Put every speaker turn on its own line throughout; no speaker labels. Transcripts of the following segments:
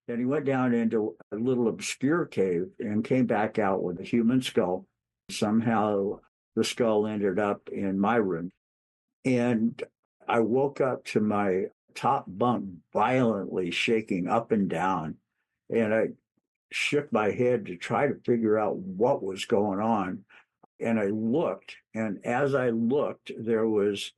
Then he went down into a little obscure cave and came back out with a human skull. Somehow the skull ended up in my room. And I woke up to my top bunk violently shaking up and down. And I shook my head to try to figure out what was going on. And I looked, and as I looked, there was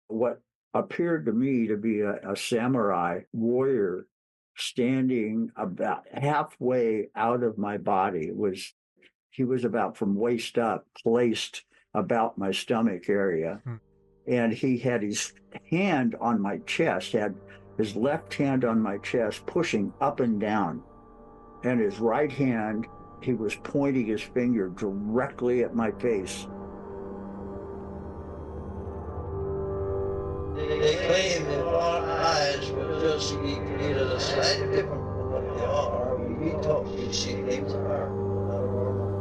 what appeared to me to be a samurai warrior standing about halfway out of my body. He was about from waist up, placed about my stomach area. And he had his hand on my chest, had his left hand on my chest, pushing up and down. And his right hand, he was pointing his finger directly at my face.
They claim that our eyes will just be created a slightly different from what they are. When we talk, we see things are not normal.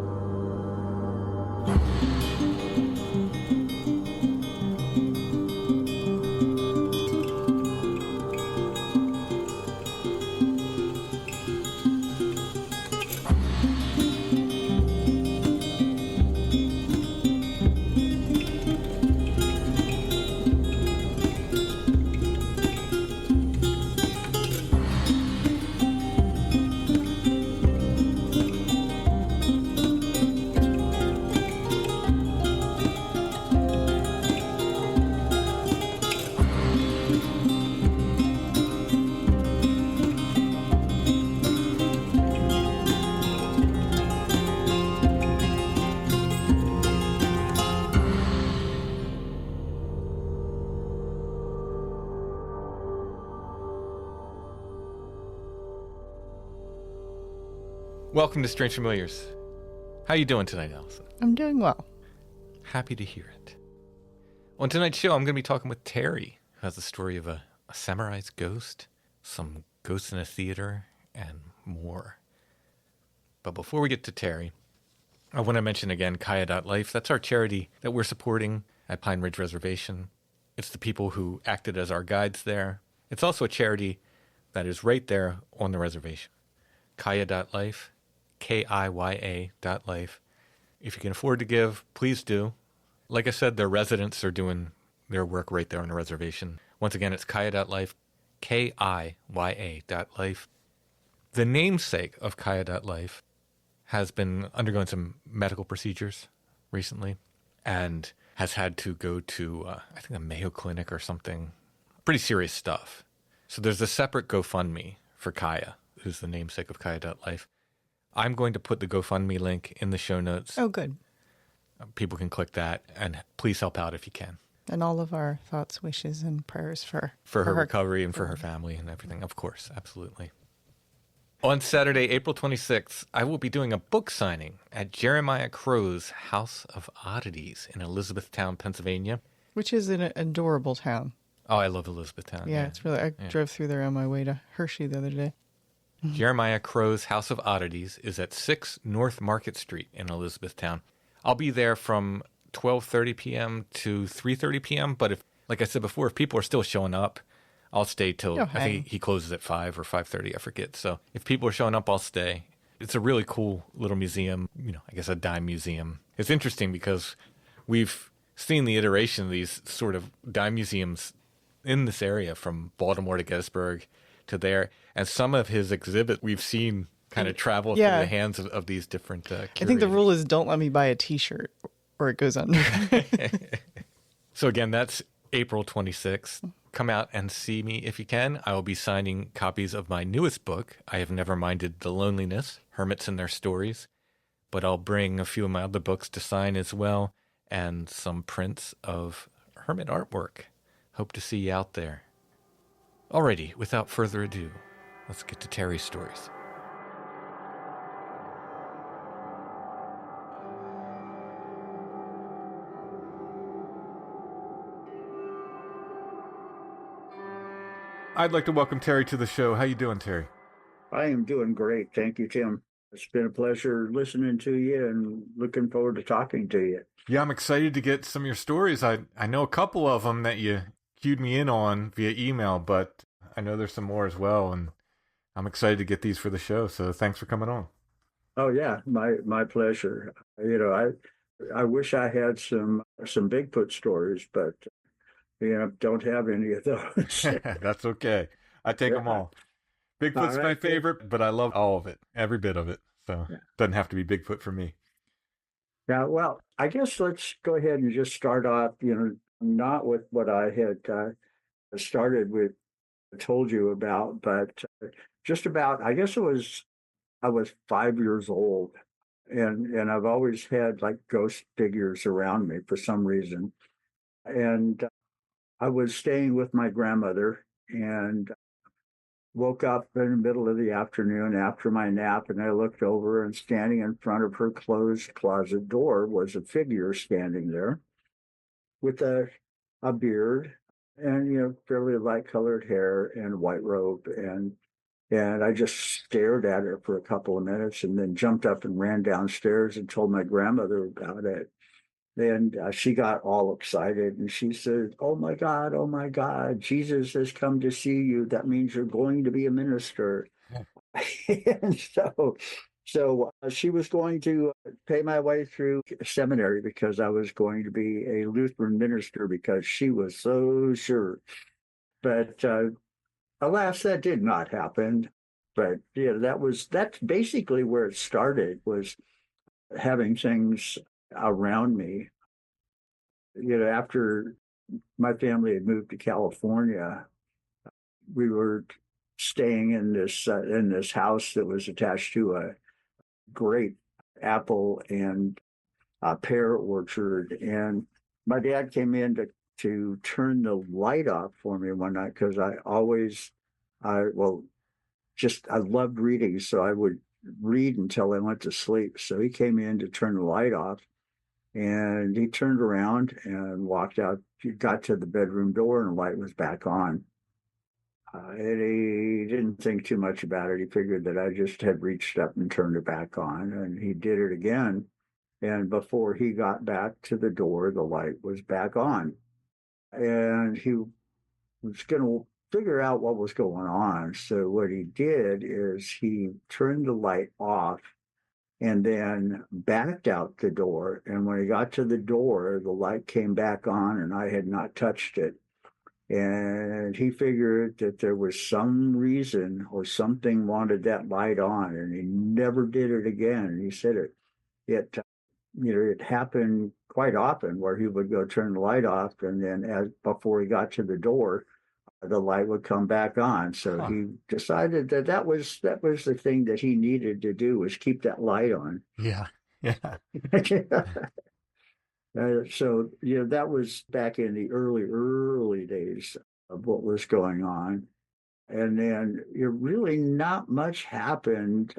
Welcome to Strange Familiars. How you doing tonight, Allison?
I'm doing well.
Happy to hear it. On tonight's show, I'm going to be talking with Terry, who has the story of a samurai's ghost, some ghosts in a theater, and more. But before we get to Terry, I want to mention again Kaya.life. That's our charity that we're supporting at Pine Ridge Reservation. It's the people who acted as our guides there. It's also a charity that is right there on the reservation. Kaya.life. KIYA.life. If you can afford to give, please do. Like I said, their residents are doing their work right there on the reservation. Once again, it's Kaya.life, KIYA.life. The namesake of Kaya.life has been undergoing some medical procedures recently and has had to go to, I think, a Mayo Clinic or something. Pretty serious stuff. So there's a separate GoFundMe for Kaya, who's the namesake of Kaya.life. I'm going to put the GoFundMe link in the show notes.
Oh, good.
People can click that, and please help out if you can.
And all of our thoughts, wishes, and prayers for
her recovery and for her family and everything. Of course, absolutely. On Saturday, April 26th, I will be doing a book signing at Jeremiah Crow's House of Oddities in Elizabethtown, Pennsylvania.
Which is an adorable town.
Oh, I love Elizabethtown.
Yeah, it's really, I drove through there on my way to Hershey the other day.
Jeremiah Crow's House of Oddities is at 6 North Market Street in Elizabethtown. I'll be there from 12:30 p.m. to 3:30 p.m., but if, like I said before, if people are still showing up, I'll stay till, I think he closes at 5 or 5:30, I forget. So if people are showing up, I'll stay. It's a really cool little museum, I guess a dime museum. It's interesting because we've seen the iteration of these sort of dime museums in this area from Baltimore to Gettysburg to there, and some of his exhibit we've seen kind of travel through the hands of these different curators.
I think the rule is don't let me buy a t-shirt or it goes under.
So again, that's April 26th. Come out and see me if you can. I will be signing copies of my newest book, I Have Never Minded the Loneliness, Hermits and Their Stories, but I'll bring a few of my other books to sign as well, and some prints of hermit artwork. Hope to see you out there. Alrighty, without further ado, let's get to Terry's stories. I'd like to welcome Terry to the show. How you doing, Terry?
I am doing great. Thank you, Tim. It's been a pleasure listening to you and looking forward to talking to you.
Yeah, I'm excited to get some of your stories. I know a couple of them that you cued me in on via email, but I know there's some more as well, and I'm excited to get these for the show. So thanks for coming on.
Oh yeah, my pleasure. I wish I had some Bigfoot stories, but don't have any of those.
That's okay. I take them
Yeah.
all.
All
Bigfoot's my
right, cool.
favorite, but I love all of it, every bit of it. So
Yeah.
doesn't have to be Bigfoot for me.
Yeah, well, I guess let's go ahead and just start off, not with what I had started with, told you about, but just about, I guess I was 5 years old, and I've always had like ghost figures around me for some reason. And I was staying with my grandmother and woke up in the middle of the afternoon after my nap, and I looked over, and standing in front of her closed closet door was a figure standing there with a beard and fairly light colored hair and white robe, and I just stared at her for a couple of minutes and then jumped up and ran downstairs and told my grandmother about it. And she got all excited and she said, oh my God, Jesus has come to see you. That means you're going to be a minister." And so she was going to pay my way through seminary because I was going to be a Lutheran minister because she was so sure. But alas, that did not happen. But yeah, that's basically where it started, was having things around me. After my family had moved to California, we were staying in this house that was attached to a great apple and pear orchard. And my dad came in to turn the light off for me one night because I loved reading, so I would read until I went to sleep. So he came in to turn the light off, and he turned around and walked out. He got to the bedroom door, and the light was back on. And he didn't think too much about it. He figured that I just had reached up and turned it back on, and he did it again. And before he got back to the door, the light was back on. And he was going to figure out what was going on. So what he did is he turned the light off and then backed out the door. And when he got to the door, the light came back on and I had not touched it. And he figured that there was some reason or something wanted that light on, and he never did it again. And he said it it happened quite often where he would go turn the light off, and then before he got to the door, the light would come back on. So he decided that that was the thing that he needed to do, was keep that light on.
Yeah. Yeah.
So that was back in the early days of what was going on. And then really not much happened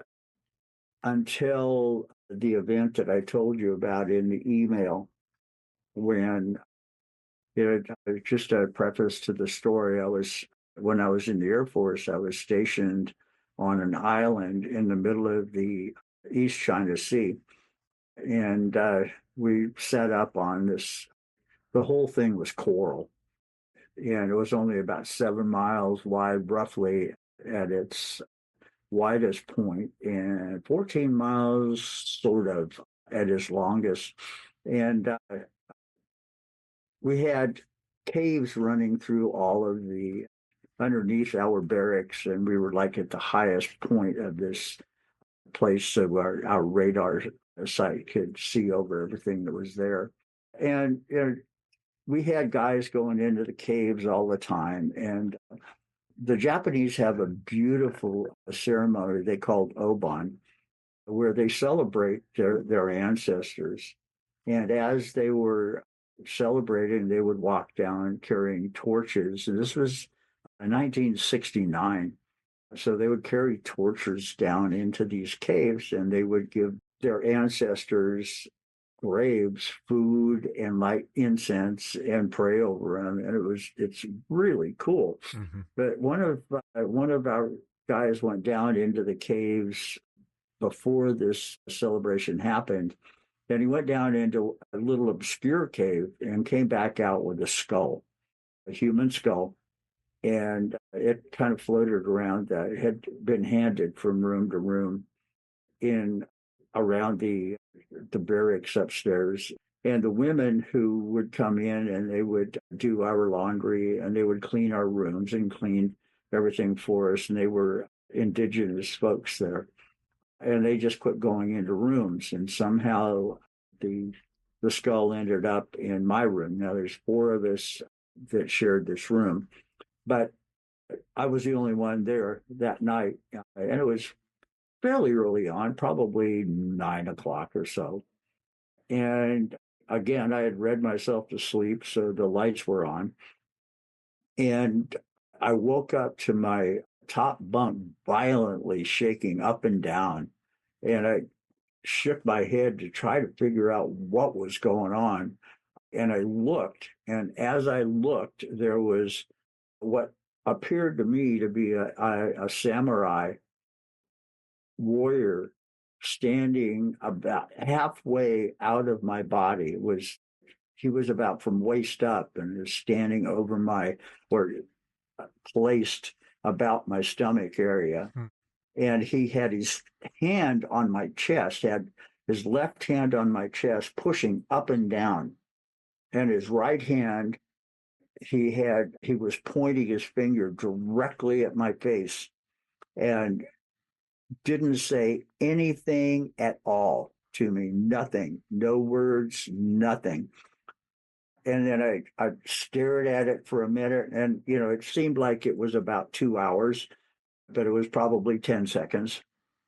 until the event that I told you about in the email, when just a preface to the story. When I was in the Air Force, I was stationed on an island in the middle of the East China Sea. And we set up on this, the whole thing was coral. And it was only about 7 miles wide, roughly, at its widest point, and 14 miles sort of at its longest. And we had caves running through all of the underneath our barracks, and we were like at the highest point of this place, so our radar sight could see over everything that was there. And we had guys going into the caves all the time, and the Japanese have a beautiful ceremony they call Obon, where they celebrate their ancestors. And as they were celebrating, they would walk down carrying torches. And this was in 1969. So they would carry torches down into these caves, and they would give their ancestors' graves food and light incense and pray over them. And it's really cool.
Mm-hmm.
But one of our guys went down into the caves before this celebration happened. Then he went down into a little obscure cave and came back out with a skull, a human skull. and it kind of floated around. It had been handed from room to room in around the barracks upstairs. And the women who would come in and they would do our laundry and they would clean our rooms and clean everything for us. And they were indigenous folks there. And they just quit going into rooms. And somehow the skull ended up in my room. Now there's four of us that shared this room, but I was the only one there that night. And it was fairly early on, probably 9 o'clock or so. And again, I had read myself to sleep, so the lights were on. And I woke up to my top bunk violently shaking up and down. And I shook my head to try to figure out what was going on. And I looked, and as I looked, there was what appeared to me to be a samurai warrior standing about halfway out of my body. He was about from waist up and was standing over or placed about my stomach area. And he had his hand on my chest, had his left hand on my chest, pushing up and down. And his right hand, he was pointing his finger directly at my face and didn't say anything at all to me, nothing, no words, nothing. And then I stared at it for a minute, and, it seemed like it was about 2 hours, but it was probably 10 seconds,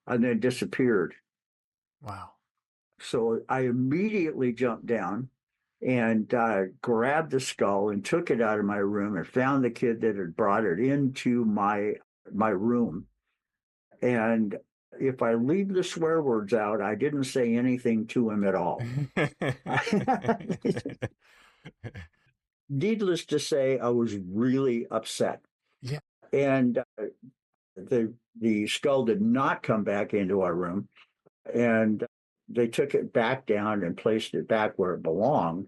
and then disappeared.
Wow.
So I immediately jumped down and grabbed the skull and took it out of my room and found the kid that had brought it into my room. And if I leave the swear words out, I didn't say anything to him at all. Needless to say, I was really upset.
Yeah.
And the skull did not come back into our room. And they took it back down and placed it back where it belonged,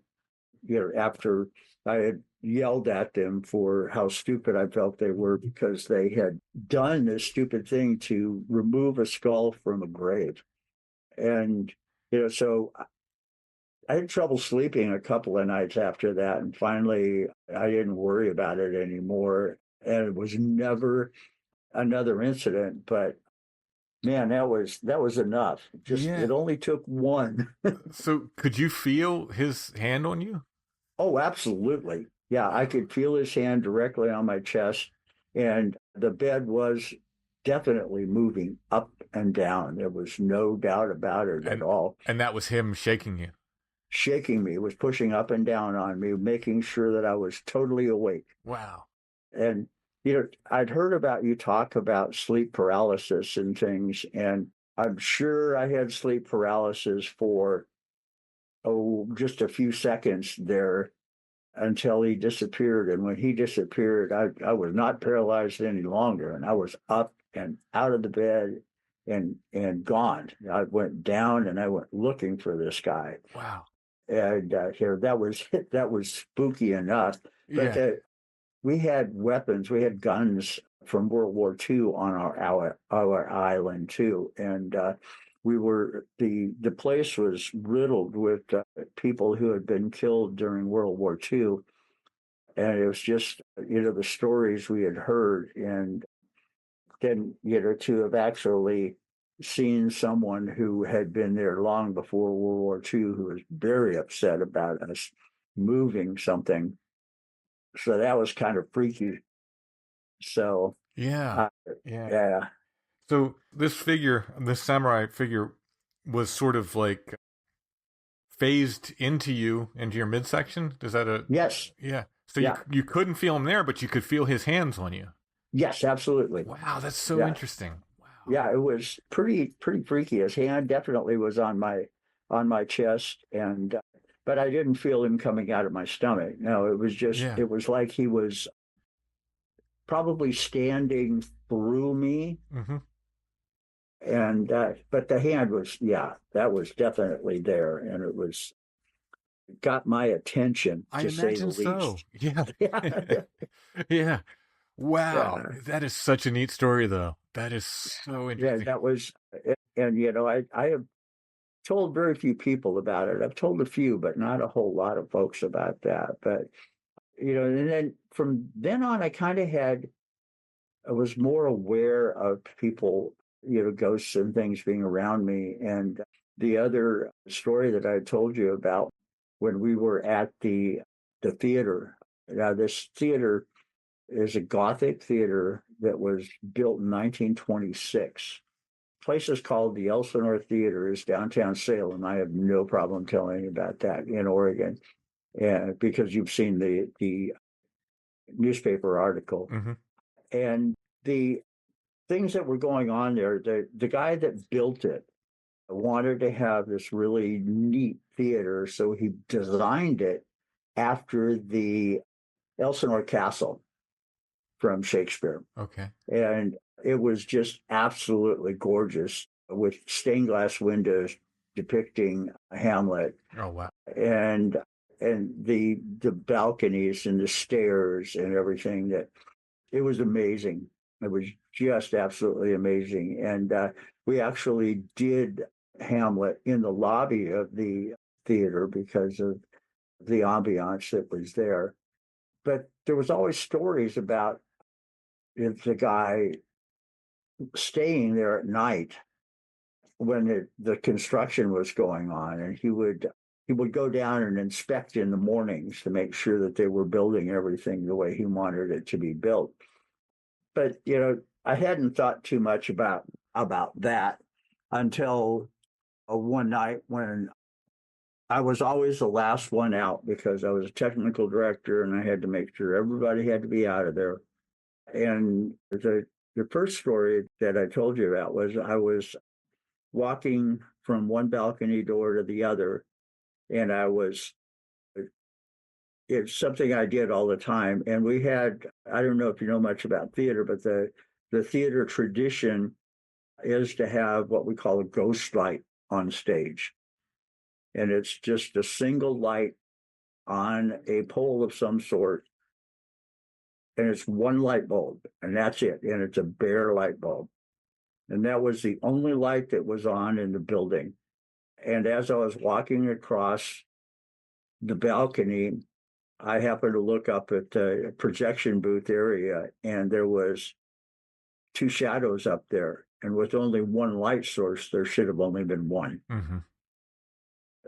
after I had yelled at them for how stupid I felt they were because they had done this stupid thing to remove a skull from a grave. And, so I had trouble sleeping a couple of nights after that. And finally, I didn't worry about it anymore. And it was never another incident, but man, that was enough. It only took one.
So could you feel his hand on you?
Oh, absolutely. Yeah, I could feel his hand directly on my chest, and the bed was definitely moving up and down. There was no doubt about it at all.
And that was him shaking you?
Shaking me, was pushing up and down on me, making sure that I was totally awake.
Wow.
And, I'd heard about you talk about sleep paralysis and things, and I'm sure I had sleep paralysis for, just a few seconds there until he disappeared. And when he disappeared, I was not paralyzed any longer, and I was up and out of the bed and gone. I went down and I went looking for this guy.
Wow.
And that was spooky enough. But we had weapons, we had guns from World War II on our island too, and the place was riddled with people who had been killed during World War II, and it was just the stories we had heard, and then to have actually seen someone who had been there long before World War II who was very upset about us moving something. So that was kind of freaky. So
yeah. So this samurai figure, was sort of like phased into your midsection. Is that
yes?
Yeah. So you couldn't feel him there, but you could feel his hands on you.
Yes, absolutely.
Wow, that's so interesting. Wow.
Yeah, it was pretty freaky. His hand definitely was on my chest, and but I didn't feel him coming out of my stomach. No, it was just, it was like he was probably standing through me.
Mm-hmm.
And, but the hand was, that was definitely there. And it got my attention, to say the least.
Yeah. Yeah. Wow.
Yeah,
That is such a neat story, though. That is so
yeah,
interesting.
that was, and I have told very few people about it. I've told a few, but not a whole lot of folks about that. But and then from then on, I was more aware of people, ghosts and things being around me. And the other story that I told you about when we were at the theater. Now, this theater is a Gothic theater that was built in 1926. Place is called the Elsinore Theater. Is downtown Salem. I have no problem telling you about that in Oregon, and because you've seen the newspaper article
Hmm.
and the things that were going on there. The guy that built it wanted to have this really neat theater, so he designed it after the Elsinore Castle from Shakespeare.
Okay.
And it was just absolutely gorgeous with stained glass windows depicting Hamlet
Oh, wow.
and the balconies and the stairs and everything. That it was amazing. It was just absolutely amazing. And we actually did Hamlet in the lobby of the theater because of the ambiance that was there. But there was always stories about the guy staying there at night when the construction was going on, and he would go down and inspect in the mornings to make sure that they were building everything the way he wanted it to be built. But I hadn't thought too much about that until one night when I was always the last one out because I was a technical director and I had to make sure everybody had to be out of there. And the first story that I told you about was I was walking from one balcony door to the other, and it's something I did all the time. And we had, I don't know if you know much about theater, but the theater tradition is to have what we call a ghost light on stage. And it's just a single light on a pole of some sort. And it's one light bulb, and that's it. And it's a bare light bulb. And that was the only light that was on in the building. And as I was walking across the balcony, I happened to look up at the projection booth area, and there was two shadows up there. And with only one light source, there should have only been one.
Hmm.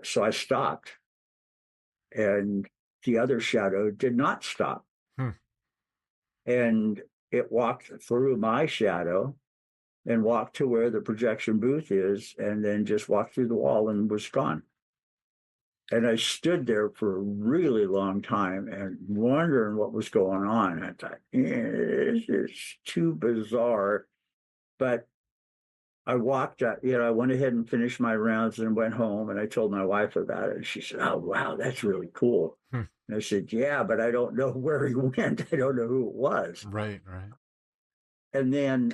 So I stopped, and the other shadow did not stop.
Hmm.
And it walked through my shadow and walked to where the projection booth is, and then just walked through the wall and was gone. And I stood there for a really long time and wondering what was going on. I thought, this is too bizarre. But I walked out, I went ahead and finished my rounds and went home, and I told my wife about it. And she said, "Oh, wow, that's really cool."
Hmm.
And I said, "Yeah, but I don't know where he went. I don't know who it was."
Right, right.
And then,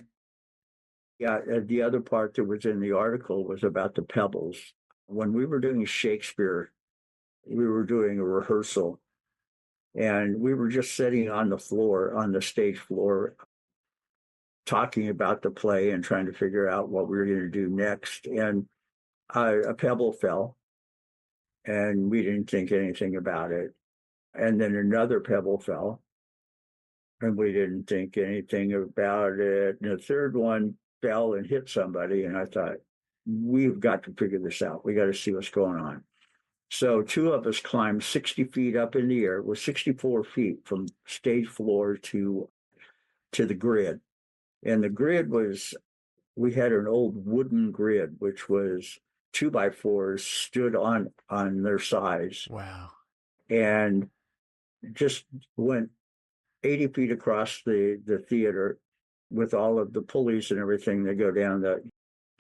yeah, the other part that was in the article was about the pebbles. When we were doing Shakespeare, we were doing a rehearsal, and we were just sitting on the floor, on the stage floor, talking about the play and trying to figure out what we were going to do next. And a pebble fell, and we didn't think anything about it. And then another pebble fell, and we didn't think anything about it. And the third one fell and hit somebody, and I thought, we've got to figure this out. We got to see what's going on. So two of us climbed 60 feet up in the air. It was 64 feet from stage floor to the grid. And the grid was, we had an old wooden grid, which was 2x4s stood on their sides
Wow.
and just went 80 feet across the theater with all of the pulleys and everything that go down the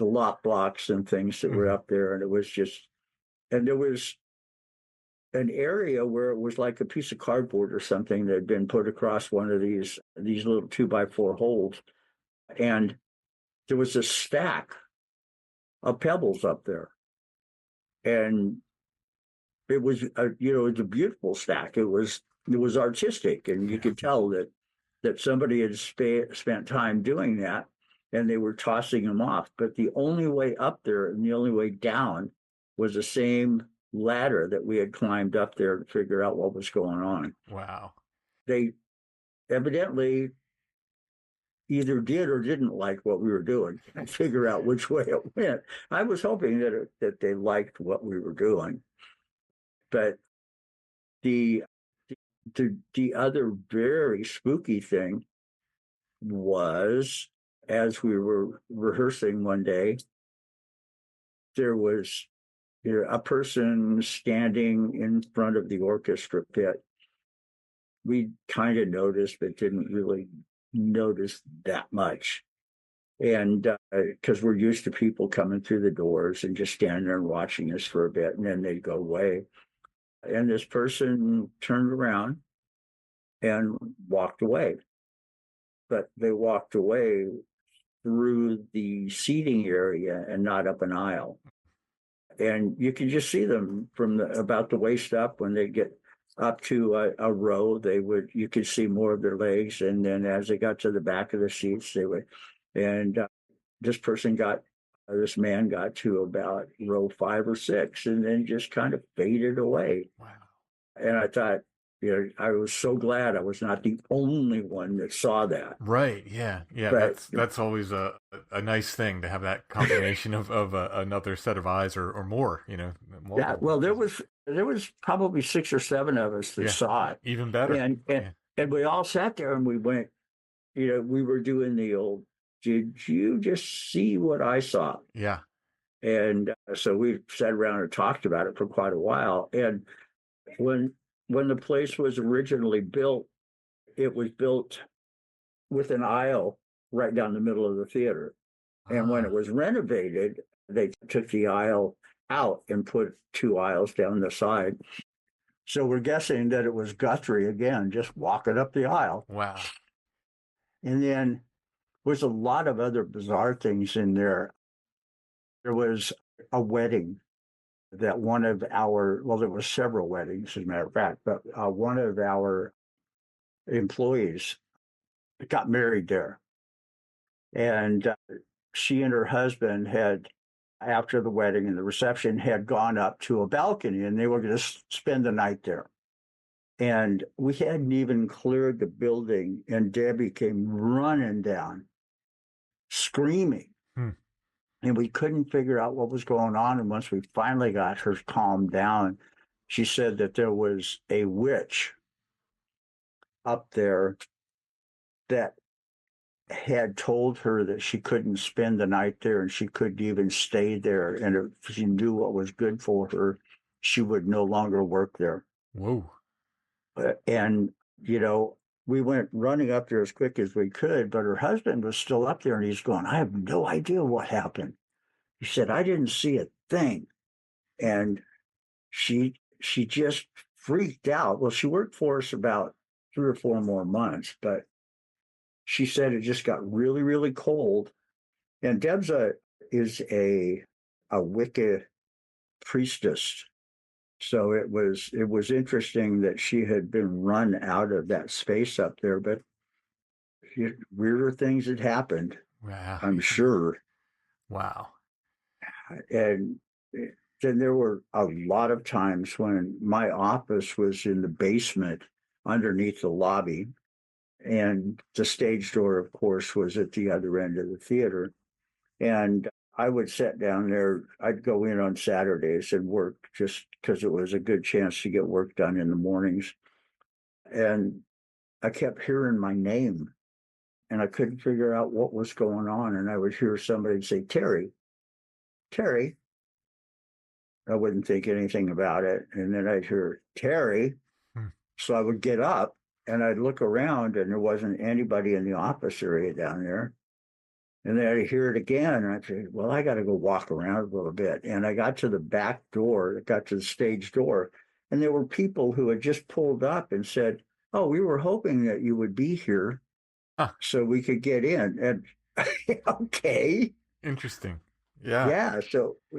lock blocks and things that were up there. And it was just, and there was an area where it was like a piece of cardboard or something that had been put across one of these little 2x4 holes. And there was a stack of pebbles up there. And it was, it was a beautiful stack. It was artistic. And you could tell that that somebody had spent time doing that, and they were tossing them off. But the only way up there and the only way down was the same ladder that we had climbed up there to figure out what was going on.
Wow.
They evidently either did or didn't like what we were doing and figure out which way it went. I was hoping that they liked what we were doing. But the other very spooky thing was, as we were rehearsing one day, there was a person standing in front of the orchestra pit. We kind of noticed, but didn't really notice that much. And because we're used to people coming through the doors and just standing there and watching us for a bit, and then they'd go away. And this person turned around and walked away. But they walked away through the seating area and not up an aisle. And you can just see them from about the waist up. When they get up to a row, you could see more of their legs. And then as they got to the back of the seats, they would. And this man got to about row 5 or 6, and then just kind of faded away.
Wow.
And I thought, I was so glad I was not the only one that saw that.
Right. Yeah. Yeah. But that's always a nice thing to have that combination of another set of eyes or more, multiple.
Yeah. Well, there was probably 6 or 7 of us that saw it.
Even better.
And we all sat there and we went, we were doing the old, did you just see what I saw?
Yeah.
And so we sat around and talked about it for quite a while. And when the place was originally built, it was built with an aisle right down the middle of the theater. And when it was renovated, they took the aisle out and put 2 aisles down the side. So we're guessing that it was Guthrie again, just walking up the aisle.
Wow.
And then there's a lot of other bizarre things in there. There was a wedding that there were several weddings, as a matter of fact, but one of our employees got married there. And she and her husband had, after the wedding and the reception, had gone up to a balcony, and they were going to spend the night there. And we hadn't even cleared the building, and Debbie came running down, screaming. And we couldn't figure out what was going on. And once we finally got her calmed down, she said that there was a witch up there that had told her that she couldn't spend the night there and she couldn't even stay there. And if she knew what was good for her, she would no longer work there.
Whoa.
And, we went running up there as quick as we could, but her husband was still up there, and he's going, I have no idea what happened. He said, I didn't see a thing. And she just freaked out. Well, she worked for us about 3 or 4 more months, but she said it just got really, really cold. And Deb's is a Wicca priestess. So it was interesting that she had been run out of that space up there, but weirder things had happened.
Wow.
I'm sure.
Wow.
And then there were a lot of times when my office was in the basement underneath the lobby, and the stage door, of course, was at the other end of the theater. And I would sit down there. I'd go in on Saturdays and work just because it was a good chance to get work done in the mornings. And I kept hearing my name, and I couldn't figure out what was going on. And I would hear somebody say, Terry, Terry. I wouldn't think anything about it. And then I'd hear, Terry. So I would get up and I'd look around, and there wasn't anybody in the office area down there. And then I'd hear it again, and I'd say, well, I got to go walk around a little bit. And I got to the back door, got to the stage door, and there were people who had just pulled up and said, oh, we were hoping that you would be here so we could get in. And okay.
Interesting. Yeah.
Yeah.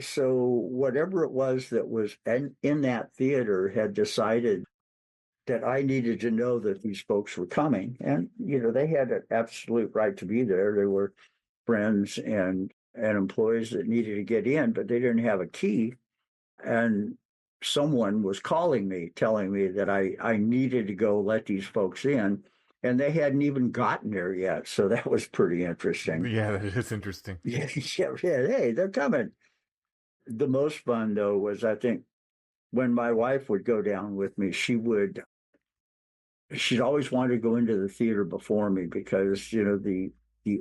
So whatever it was that was in that theater had decided that I needed to know that these folks were coming. And, they had an absolute right to be there. They were friends and employees that needed to get in, but they didn't have a key. And someone was calling me, telling me that I needed to go let these folks in. And they hadn't even gotten there yet. So that was pretty interesting.
Yeah, that is interesting.
Yeah, hey, they're coming. The most fun, though, was I think when my wife would go down with me, she'd always wanted to go into the theater before me because, the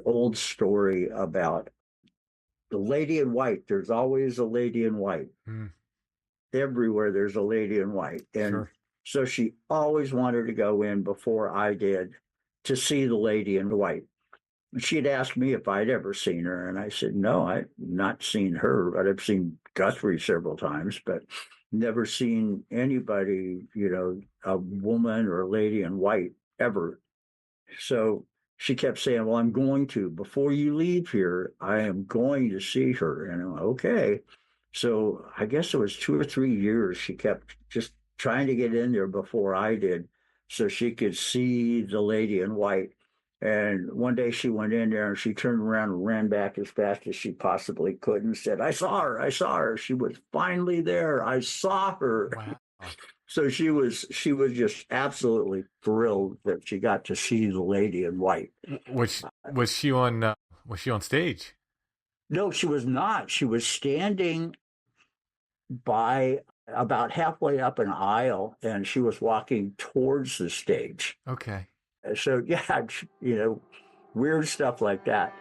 old story about the lady in white, there's always a lady in white.
Mm.
Everywhere there's a lady in white. And
Sure.
So she always wanted to go in before I did to see the lady in white. She'd asked me if I'd ever seen her, and I said, no, I've not seen her, but I've seen Guthrie several times, but never seen anybody, a woman or a lady in white ever. So she kept saying, well, I'm going to, before you leave here, I am going to see her. And I'm like, okay. So I guess it was 2 or 3 years she kept just trying to get in there before I did so she could see the lady in white. And one day she went in there and she turned around and ran back as fast as she possibly could and said, I saw her. She was finally there. I saw her.
Wow.
So she was just absolutely thrilled that she got to see the lady in white.
Was she on stage?
No, she was not. She was standing by about halfway up an aisle, and she was walking towards the stage.
Okay.
So yeah, weird stuff like that.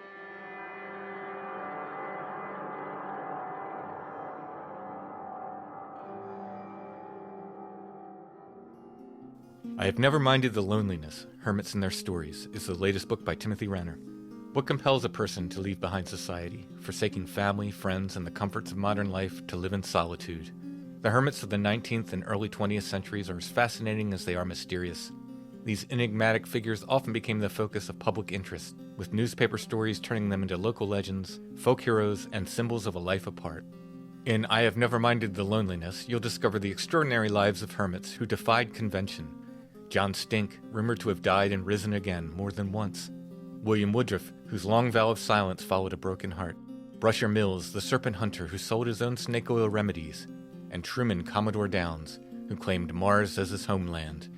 I Have Never Minded the Loneliness, Hermits and Their Stories, is the latest book by Timothy Renner. What compels a person to leave behind society, forsaking family, friends, and the comforts of modern life to live in solitude? The hermits of the 19th and early 20th centuries are as fascinating as they are mysterious. These enigmatic figures often became the focus of public interest, with newspaper stories turning them into local legends, folk heroes, and symbols of a life apart. In I Have Never Minded the Loneliness, you'll discover the extraordinary lives of hermits who defied convention. John Stink, rumored to have died and risen again more than once. William Woodruff, whose long vow of silence followed a broken heart. Brusher Mills, the serpent hunter who sold his own snake oil remedies. And Truman Commodore Downs, who claimed Mars as his homeland.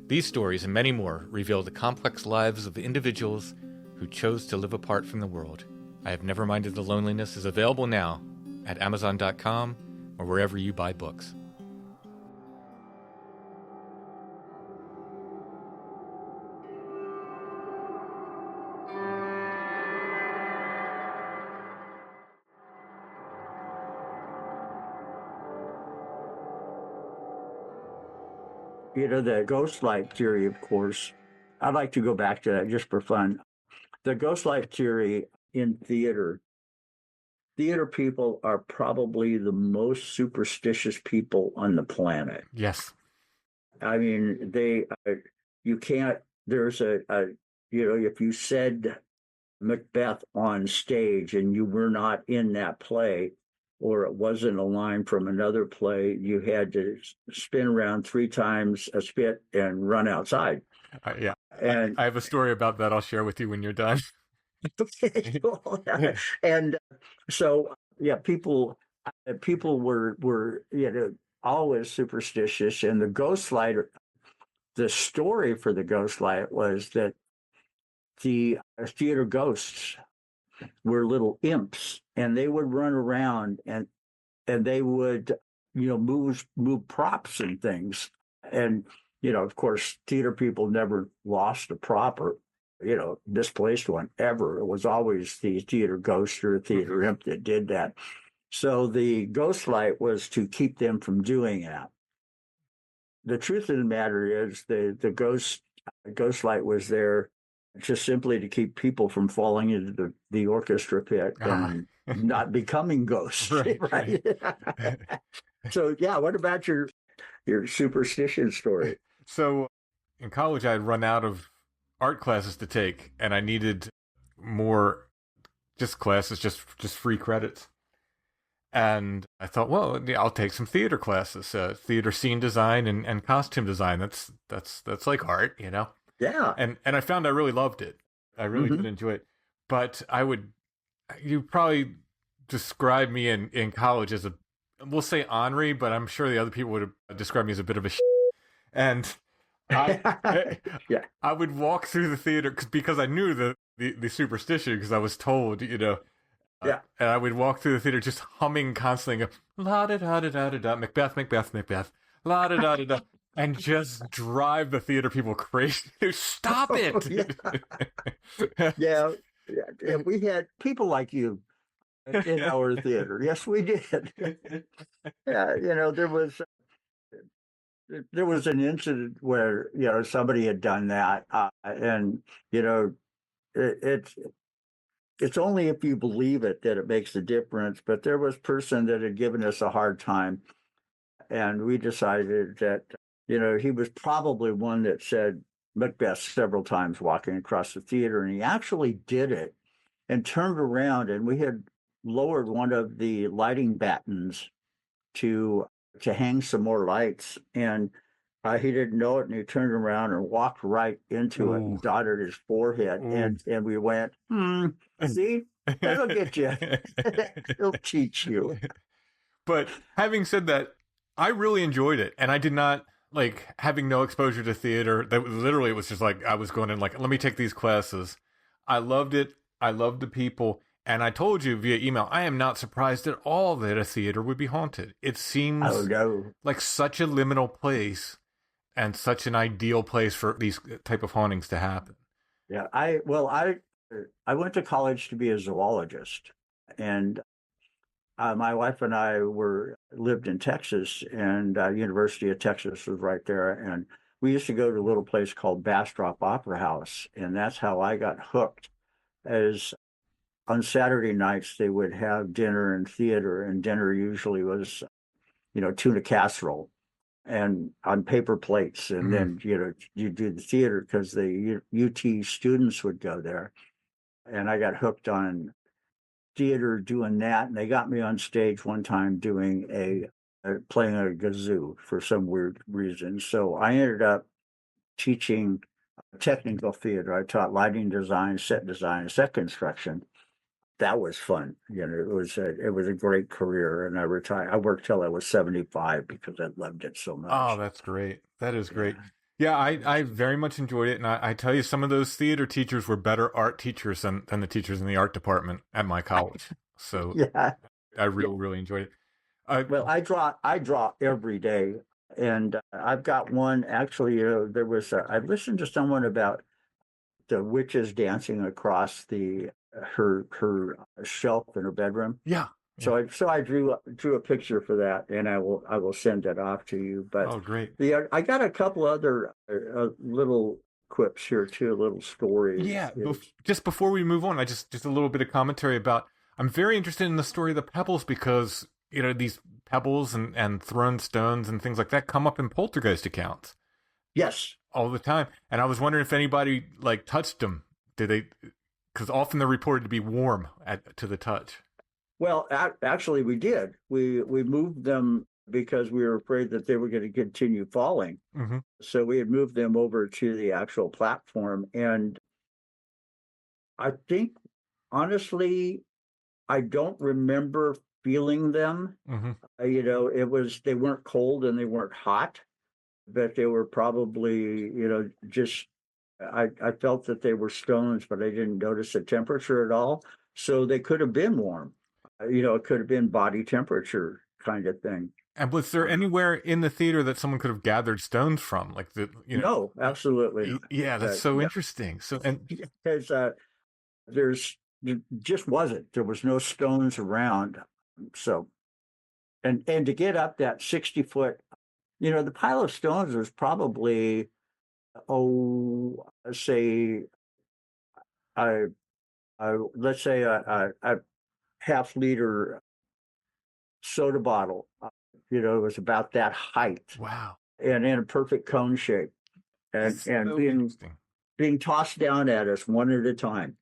These stories and many more reveal the complex lives of individuals who chose to live apart from the world. I Have Never Minded the Loneliness is available now at Amazon.com or wherever you buy books.
The ghost light theory, of course, I'd like to go back to that just for fun. The ghost light theory in theater people are probably the most superstitious people on the planet.
Yes.
I mean, you can't, there's if you said Macbeth on stage and you were not in that play, or it wasn't a line from another play, you had to spin around 3 times a spit and run outside.
Yeah.
And
I have a story about that I'll share with you when you're done.
okay, cool. And so, yeah, people were always superstitious. And the ghost light, the story for the ghost light was that the theater ghosts were little imps, and they would run around and they would move props and things. And of course, theater people never lost a prop or misplaced one ever. It was always the theater ghost or theater imp that did that. So the ghost light was to keep them from doing that. The truth of the matter is the ghost light was there just simply to keep people from falling into the orchestra pit and not becoming ghosts. Right? So, yeah, what about your superstition story?
So, in college, I had run out of art classes to take, and I needed more just classes, just free credits. And I thought, well, yeah, I'll take some theater classes, theater scene design and costume design. That's like art, you know?
Yeah.
And I found I really loved it. I really did enjoy it. But you probably described me in college as we'll say ornery, but I'm sure the other people would have described me as a bit of a and
Yeah.
I would walk through the theater because I knew the superstition, because I was told, you know,
Yeah.
and I would walk through the theater just humming constantly, la da da da da da da, Macbeth, Macbeth, Macbeth, la da da da da, and just drive the theater people crazy. Stop it!
Yeah. Yeah. We had people like you in our theater. Yes, we did. Yeah, there was an incident where somebody had done that, and it, it's only if you believe it that it makes a difference. But there was a person that had given us a hard time, and we decided that he was probably one that said Macbeth several times walking across the theater, and he actually did it and turned around, and we had lowered one of the lighting battens to hang some more lights, and he didn't know it, and he turned around and walked right into it and dotted his forehead, and we went, see, that'll get you. It'll teach you.
But having said that, I really enjoyed it, and I did not like having no exposure to theater. That literally, it was just like I was going in like, let me take these classes. I loved it. I loved the people. And I told you via email, I am not surprised at all that a theater would be haunted. It seems like such a liminal place and such an ideal place for these type of hauntings to happen.
Yeah, I went to college to be a zoologist, and my wife and I lived in Texas, and University of Texas was right there, and we used to go to a little place called Bastrop Opera House, and that's how I got hooked. As on Saturday nights, they would have dinner and theater, and dinner usually was, tuna casserole and on paper plates. And then, you do the theater because the UT students would go there. And I got hooked on theater doing that. And they got me on stage one time doing playing a kazoo for some weird reason. So I ended up teaching technical theater. I taught lighting design, and set construction. That was fun. It was a great career, and I retired. I worked till I was 75 because I loved it so much.
Oh, that's great. That is great. Yeah, I very much enjoyed it, and I tell you, some of those theater teachers were better art teachers than the teachers in the art department at my college. So
yeah,
I really enjoyed it.
Well, I draw every day, and I've got one actually. There was I listened to someone about the witches dancing across her shelf in her bedroom.
Yeah.
So I drew a picture for that, and I will send that off to you. But
great.
I got a couple other little quips here too, little stories.
Yeah. Just before we move on, just a little bit of commentary about. I'm very interested in the story of the pebbles because these pebbles and thrown stones and things like that come up in poltergeist accounts.
Yes.
All the time, and I was wondering if anybody touched them. Did they? Because often they're reported to be warm to the touch.
Well, actually, we did. We moved them because we were afraid that they were going to continue falling. Mm-hmm. So we had moved them over to the actual platform, and I think, honestly, I don't remember feeling them. Mm-hmm. They weren't cold and they weren't hot, but they were probably, just. I felt that they were stones, but I didn't notice the temperature at all. So they could have been warm. It could have been body temperature kind of thing.
And was there anywhere in the theater that someone could have gathered stones from?
No, absolutely.
Yeah, that's so interesting. So, and
because there just wasn't. There was no stones around. So, and to get up that 60-foot, the pile of stones was probably, let's say a half-liter soda bottle. It was about that height.
Wow!
And in a perfect cone shape, and
so
being tossed down at us one at a time.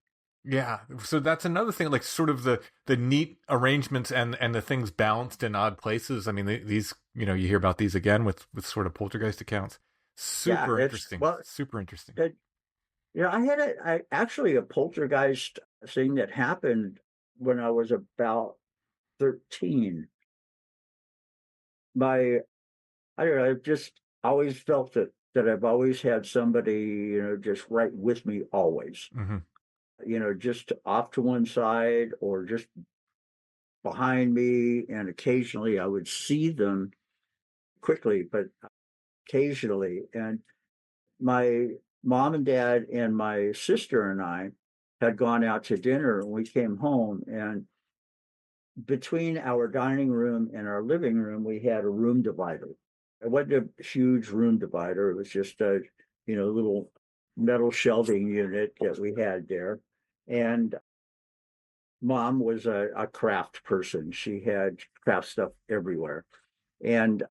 Yeah. So that's another thing, like sort of the neat arrangements and the things balanced in odd places. I mean, these, you hear about these again with sort of poltergeist accounts.
Yeah,
Super
it's
interesting.
well,
Super interesting.
it, I had actually a poltergeist thing that happened when I was about 13. My I don't know, I've just always felt that I've always had somebody, just right with me always.
Hmm.
Just off to one side or just behind me, and occasionally I would see them quickly, but occasionally. And my mom and dad and my sister and I had gone out to dinner, and we came home, and between our dining room and our living room, we had a room divider. It wasn't a huge room divider. It was just a, little metal shelving unit that we had there. And mom was a craft person. She had craft stuff everywhere. And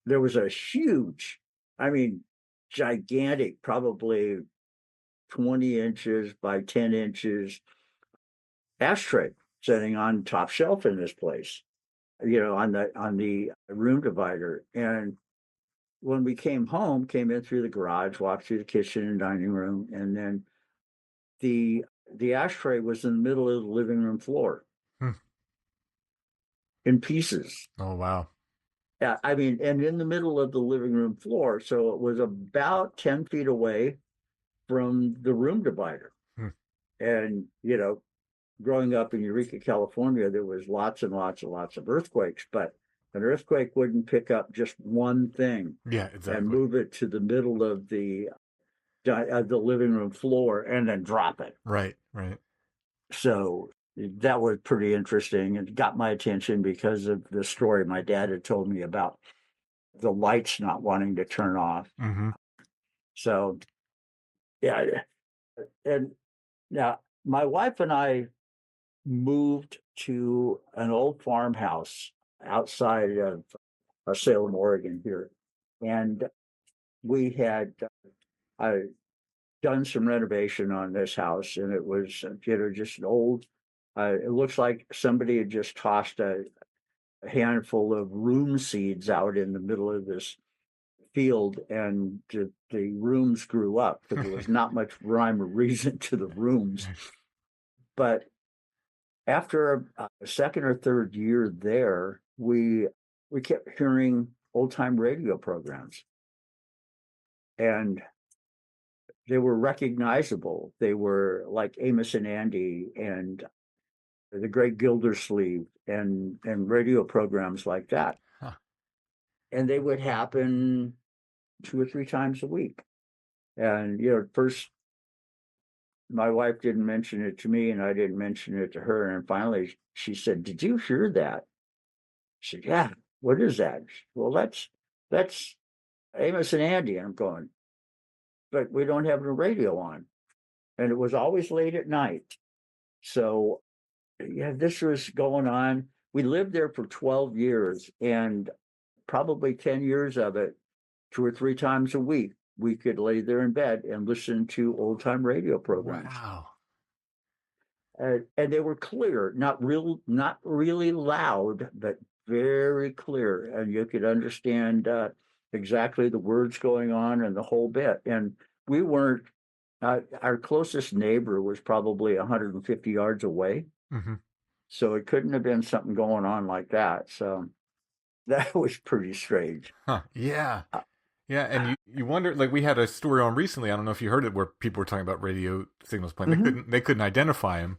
there was a huge, I mean, gigantic, probably 20 inches by 10 inches ashtray sitting on top shelf in this place, on the room divider. And when we came in through the garage, walked through the kitchen and dining room, and then the ashtray was in the middle of the living room floor
Hmm.
in pieces.
Oh, wow.
Yeah, I mean, and in the middle of the living room floor, so it was about 10 feet away from the room divider.
Hmm.
And growing up in Eureka, California, there was lots and lots and lots of earthquakes, but an earthquake wouldn't pick up just one thing
Yeah,
and
exactly.
move it to the middle of the living room floor and then drop it.
Right, right.
So that was pretty interesting and got my attention because of the story my dad had told me about the lights not wanting to turn off.
Hmm.
So yeah, and now my wife and I moved to an old farmhouse outside of Salem, Oregon here. And we had uh, done some renovation on this house, and it was, just an old, it looks like somebody had just tossed a handful of room seeds out in the middle of this field, and the rooms grew up because there was not much rhyme or reason to the rooms. But after a second or third year there, we kept hearing old time radio programs, and they were recognizable. They were like Amos and Andy and the Great Gildersleeve and radio programs like that.
Huh.
And they would happen 2 or 3 times a week. And at first my wife didn't mention it to me and I didn't mention it to her. And finally she said, "Did you hear that?" I said, "Yeah, what is that?" "Well, that's Amos and Andy." And I'm going, "But we don't have the radio on." And it was always late at night. So yeah, this was going on. We lived there for 12 years, and probably 10 years of it, 2 or 3 times a week, we could lay there in bed and listen to old time radio programs.
Wow.
And they were clear, not really loud, but very clear. And you could understand exactly the words going on and the whole bit. And we weren't, our closest neighbor was probably 150 yards away.
Hmm.
So it couldn't have been something going on like that. So that was pretty strange.
Huh. Yeah.
Uh,
Yeah, and you wonder, like we had a story on recently. I don't know if you heard it, where people were talking about radio signals playing.
mm-hmm,
They couldn't identify them,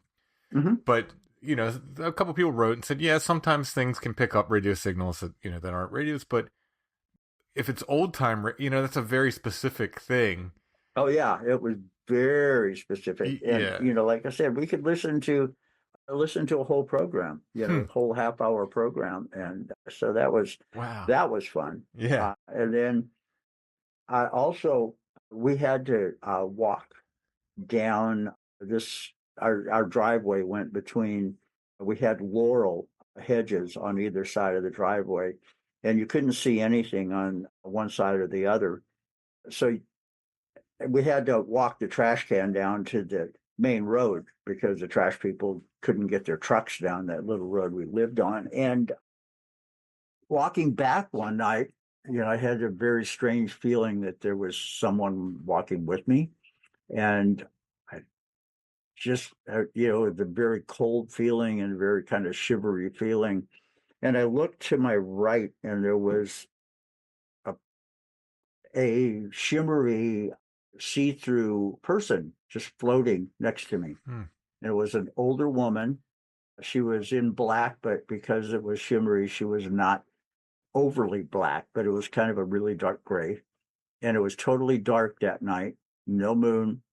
mm-hmm.
but a couple people wrote and said, yeah, sometimes things can pick up radio signals that aren't radios, but if it's old time, that's a very specific thing.
Oh yeah, it was very specific. And
Yeah.
like I said, we could listen to a whole program,
Hmm.
a whole half hour program. And so that was
Wow.
fun.
Yeah.
And then I also we had to walk down this our driveway went between, we had laurel hedges on either side of the driveway, and you couldn't see anything on one side or the other. So we had to walk the trash can down to main road because the trash people couldn't get their trucks down that little road we lived on. And walking back one night, I had a very strange feeling that there was someone walking with me. And I just, the very cold feeling and very kind of shivery feeling. And I looked to my right, and there was a shimmery, see-through person just floating next to me. And it was an older woman. She was in black, but because it was shimmery, she was not overly black, but it was kind of a really dark gray. And it was totally dark that night, no moon.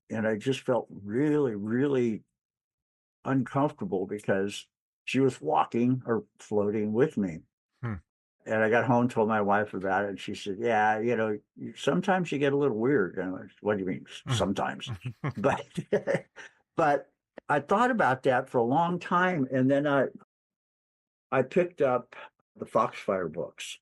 And I just felt really, really uncomfortable because she was walking or floating with me. And I got home, told my wife about it, and she said, "Yeah, sometimes you get a little weird." And I went, "What do you mean, sometimes?" but but I thought about that for a long time, and then I picked up the Foxfire books.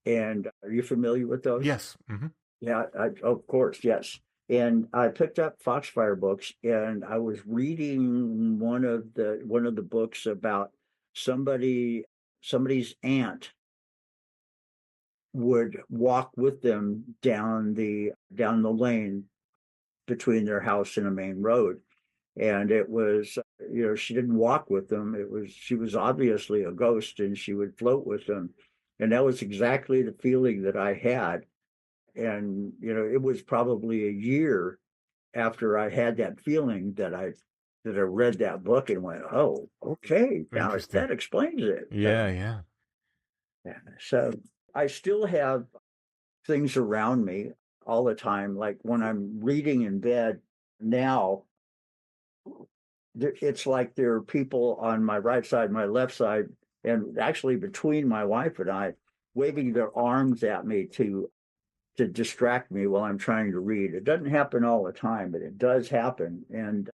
And are you familiar with those?
Yes. Mm-hmm.
Yeah, of course, yes. And I picked up Foxfire books, and I was reading one of the books about somebody's aunt would walk with them down the lane between their house and a main road. And it was, she didn't walk with them. She was obviously a ghost, and she would float with them. And that was exactly the feeling that I had. And, it was probably a year after I had that feeling that I read that book and went, "Oh, okay, now that explains it."
Yeah.
So I still have things around me all the time. Like when I'm reading in bed now, it's like there are people on my right side, my left side, and actually between my wife and I, waving their arms at me to distract me while I'm trying to read. It doesn't happen all the time, but it does happen. And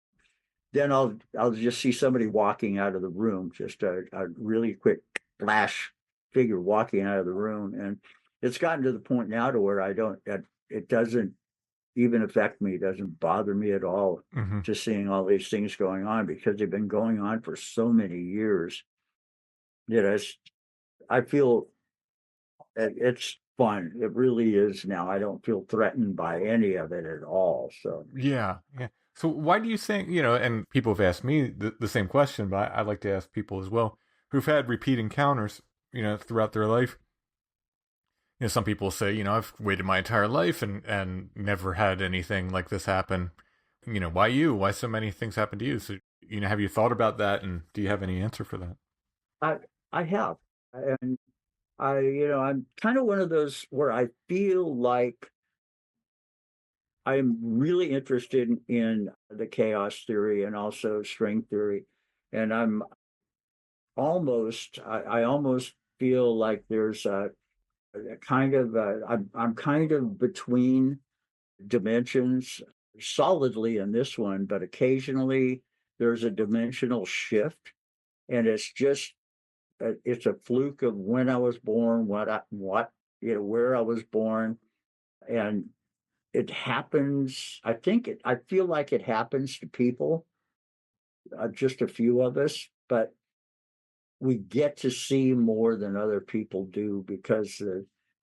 then I'll just see somebody walking out of the room, just a really quick flash figure walking out of the room. And it's gotten to the point now to where it doesn't even affect me. It doesn't bother me at all, just seeing all these things going on, because they've been going on for so many years. I feel it's fun. It really is now. I don't feel threatened by any of it at all. So
yeah. So why do you think, and people have asked me the same question, but I like to ask people as well who've had repeat encounters, throughout their life. Some people say, I've waited my entire life and never had anything like this happen. Why you? Why so many things happen to you? So, have you thought about that, and do you have any answer for that?
I have. And I'm kind of one of those where I feel like I'm really interested in the chaos theory and also string theory. And I almost feel like there's a kind of, I'm kind of between dimensions solidly in this one, but occasionally there's a dimensional shift. And it's a fluke of when I was born, where I was born. And it happens. I feel like it happens to people, just a few of us, but we get to see more than other people do because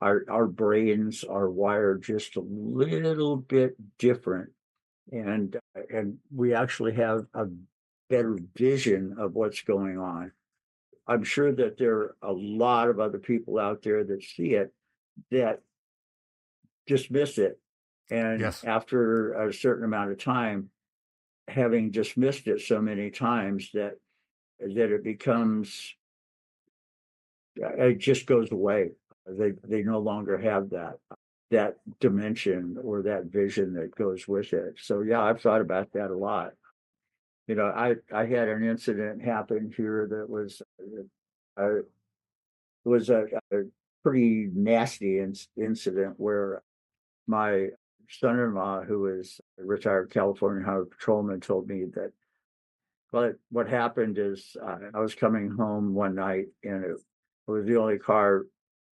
our brains are wired just a little bit different, and we actually have a better vision of what's going on. I'm sure that there are a lot of other people out there that see it that dismiss it. And
Yes.
after a certain amount of time, having dismissed it so many times that it becomes, it just goes away. They no longer have that dimension or that vision that goes with it. So yeah, I've thought about that a lot. I had an incident happen here that was a pretty nasty incident where my son-in-law, who is a retired California Highway Patrolman, told me that, well, what happened is I was coming home one night, and it was the only car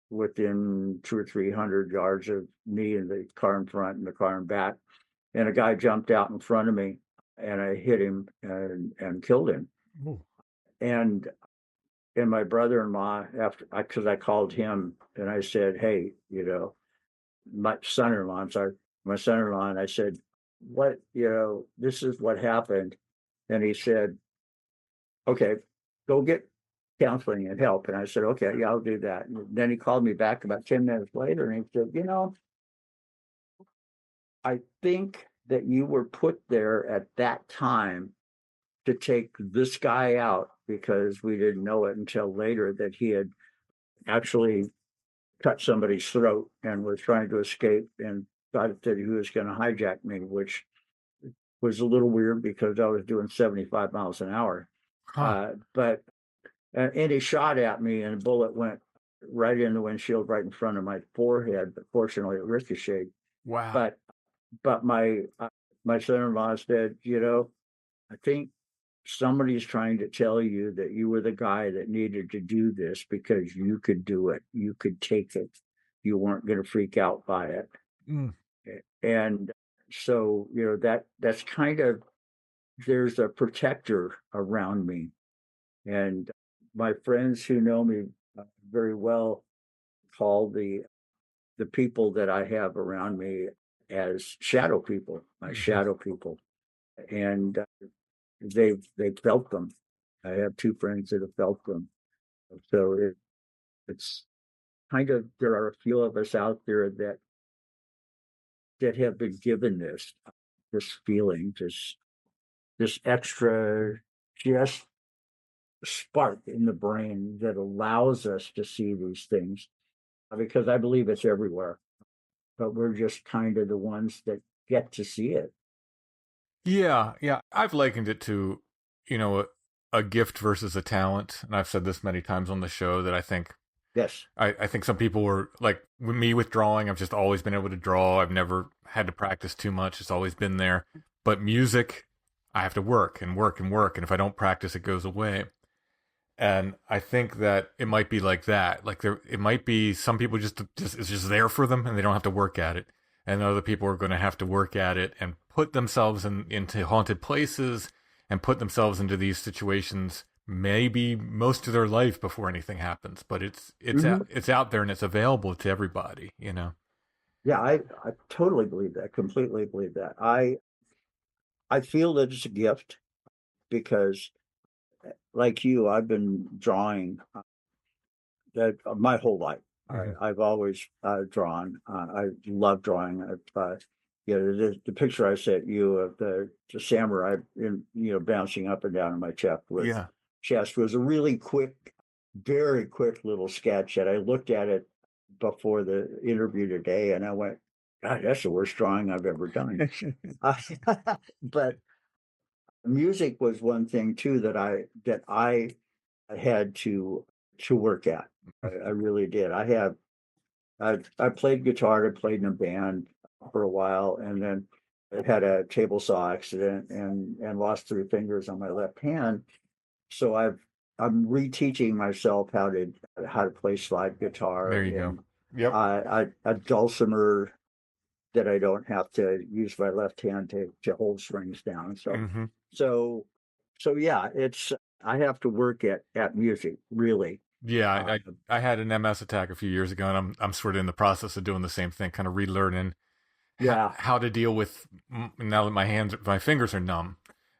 within 200 or 300 yards of me, and the car in front and the car in back. and a guy jumped out in front of me, and I hit him and killed him.
Ooh.
And my brother-in-law, after because I called him and I said, "Hey, my son-in-law, I'm sorry, my son-in-law," and I said, "What, this is what happened." And he said, "Okay, go get counseling and help." And I said, "Okay, yeah, I'll do that." And then he called me back about 10 minutes later and he said, "I think that you were put there at that time to take this guy out, because we didn't know it until later that he had actually cut somebody's throat and was trying to escape and thought that he was going to hijack me," which was a little weird because I was doing 75 miles an hour.
Huh.
And he shot at me, and a bullet went right in the windshield, right in front of my forehead. But fortunately, it ricocheted.
Wow.
But my son-in-law said, "I think somebody's trying to tell you that you were the guy that needed to do this because you could do it. You could take it. You weren't going to freak out by it."
Mm.
And so, that's kind of, there's a protector around me. And my friends who know me very well call the people that I have around me as shadow people, my shadow people. And they've felt them. I have two friends that have felt them. So it's kind of, there are a few of us out there that have been given this feeling, this extra just spark in the brain that allows us to see these things, because I believe it's everywhere, but we're just kind of the ones that get to see it.
Yeah, yeah. I've likened it to, a gift versus a talent. And I've said this many times on the show that I think
Yes.
I think some people were like me with drawing. I've just always been able to draw. I've never had to practice too much. It's always been there. But music, I have to work and work and work. And if I don't practice, it goes away. And I think that it might be like that. Like it might be some people just it's just there for them and they don't have to work at it. And other people are going to have to work at it and put themselves into haunted places and put themselves into these situations maybe most of their life before anything happens. But it's out there and it's available to everybody,
Yeah, I totally believe that, completely believe that. I feel that it's a gift because, like you, I've been drawing that my whole life.
Mm-hmm.
I've always drawn. I love drawing. The picture I sent you of the samurai, bouncing up and down in my chest was a really quick, very quick little sketch that I looked at it before the interview today, and I went, "God, that's the worst drawing I've ever done." But music was one thing too that I had to work at. I really did. I played guitar. I played in a band for a while, and then I had a table saw accident and lost 3 fingers on my left hand. So I'm reteaching myself how to play slide guitar.
There you go. Yep.
A dulcimer that I don't have to use my left hand to hold strings down. So
Mm-hmm.
so yeah, I have to work at music, really.
Yeah, I had an MS attack a few years ago, and I'm sort of in the process of doing the same thing, kind of relearning how to deal with, now that my fingers are numb,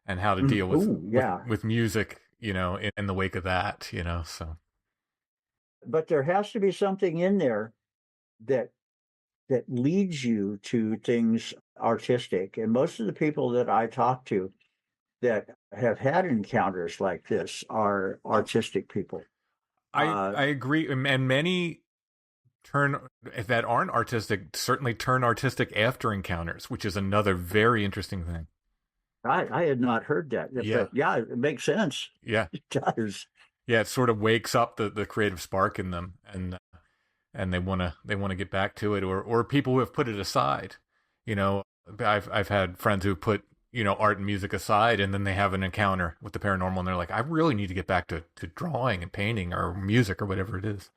and how to deal with music, in the wake of that, so.
But there has to be something in there that leads you to things artistic. And most of the people that I talk to that have had encounters like this are artistic people.
I agree. And many that aren't artistic certainly turn artistic after encounters, which is another very interesting thing.
I had not heard that.
Yeah.
But yeah, it makes sense.
Yeah.
It does.
Yeah, it sort of wakes up the creative spark in them, and they want to get back to it, or people who have put it aside. I've had friends who put art and music aside, and then they have an encounter with the paranormal, and they're like, I really need to get back to drawing and painting or music or whatever it is.